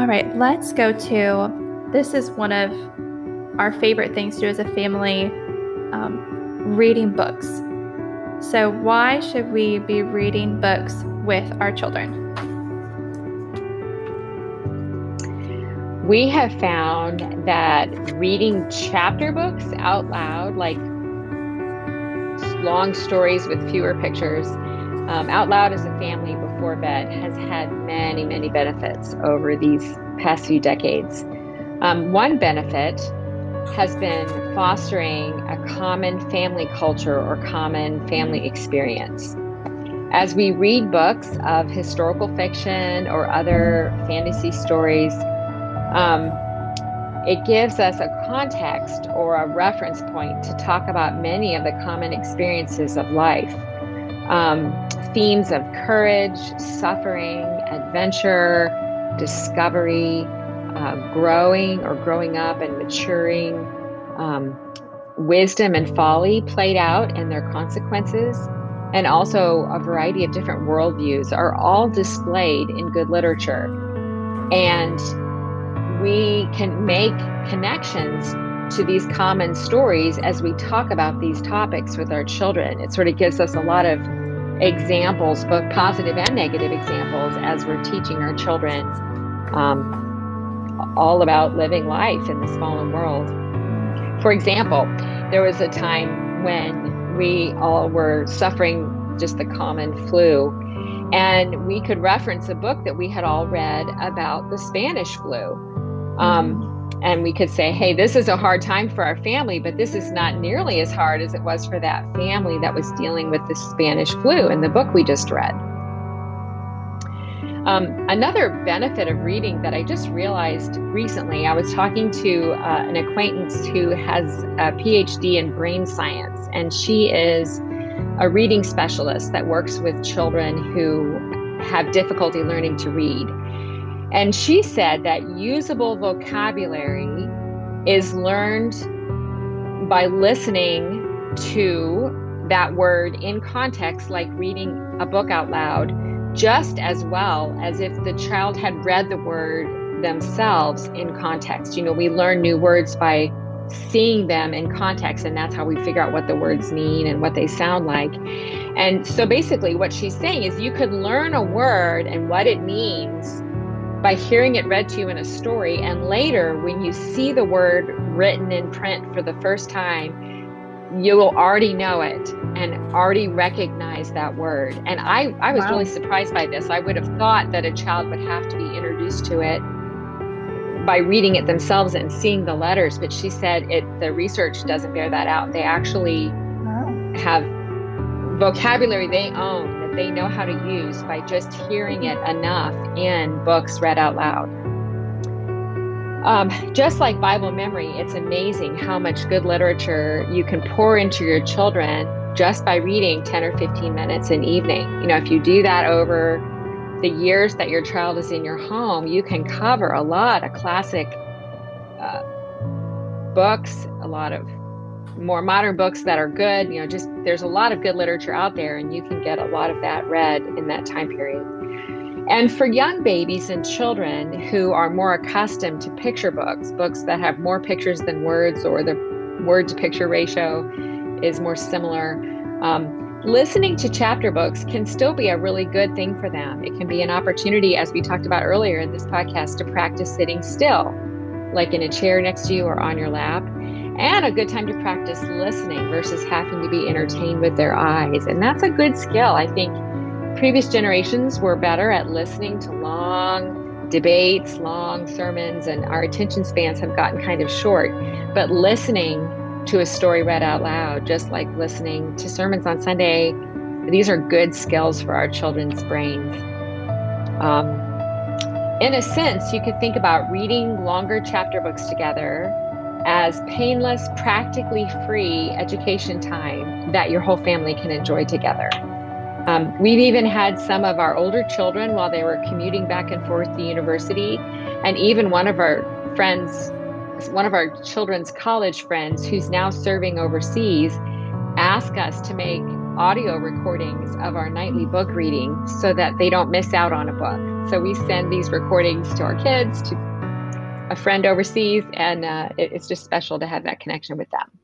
All right, let's go to, this is one of our favorite things to do as a family, reading books. So why should we be reading books with our children? We have found that reading chapter books out loud, like long stories with fewer pictures, out loud as a family before bed has had many, many benefits over these past few decades. One benefit has been fostering a common family culture or common family experience. As we read books of historical fiction or other fantasy stories, it gives us a context or a reference point to talk about many of the common experiences of life. Themes of courage, suffering, adventure, discovery, growing up and maturing, wisdom and folly played out and their consequences, and also a variety of different worldviews are all displayed in good literature. And we can make connections to these common stories as we talk about these topics with our children. It sort of gives us a lot of examples, both positive and negative examples, as we're teaching our children all about living life in this fallen world. For example, there was a time when we all were suffering just the common flu, and we could reference a book that we had all read about the Spanish flu. And we could say, hey, this is a hard time for our family, but this is not nearly as hard as it was for that family that was dealing with the Spanish flu in the book we just read. Another benefit of reading that I just realized recently, I was talking to an acquaintance who has a PhD in brain science, and she is a reading specialist that works with children who have difficulty learning to read. And she said that usable vocabulary is learned by listening to that word in context, like reading a book out loud, just as well as if the child had read the word themselves in context. You know, we learn new words by seeing them in context, and that's how we figure out what the words mean and what they sound like. And so basically what she's saying is you could learn a word and what it means by hearing it read to you in a story, and later when you see the word written in print for the first time, you will already know it and already recognize that word. And I was really surprised by this. I would have thought that a child would have to be introduced to it by reading it themselves and seeing the letters, but she said the research doesn't bear that out. They actually have vocabulary they own that they know how to use by just hearing it enough in books read out loud. Just like Bible memory, it's amazing how much good literature you can pour into your children just by reading 10 or 15 minutes an evening. You know, if you do that over the years that your child is in your home, you can cover a lot of classic books, a lot of more modern books that are good. You know, just there's a lot of good literature out there, and you can get a lot of that read in that time period. And for young babies and children who are more accustomed to picture books that have more pictures than words, or the word to picture ratio is more similar, listening to chapter books can still be a really good thing for them. It can be an opportunity, as we talked about earlier in this podcast, to practice sitting still, like in a chair next to you or on your lap, and a good time to practice listening versus having to be entertained with their eyes. And that's a good skill. I think previous generations were better at listening to long debates, long sermons, and our attention spans have gotten kind of short. But listening to a story read out loud, just like listening to sermons on Sunday, these are good skills for our children's brains. In a sense, you could think about reading longer chapter books together as painless, practically free education time that your whole family can enjoy together. We've even had some of our older children, while they were commuting back and forth to university, and even one of our children's college friends who's now serving overseas, ask us to make audio recordings of our nightly book reading so that they don't miss out on a book. So we send these recordings to our kids, to a friend overseas, and it's just special to have that connection with them.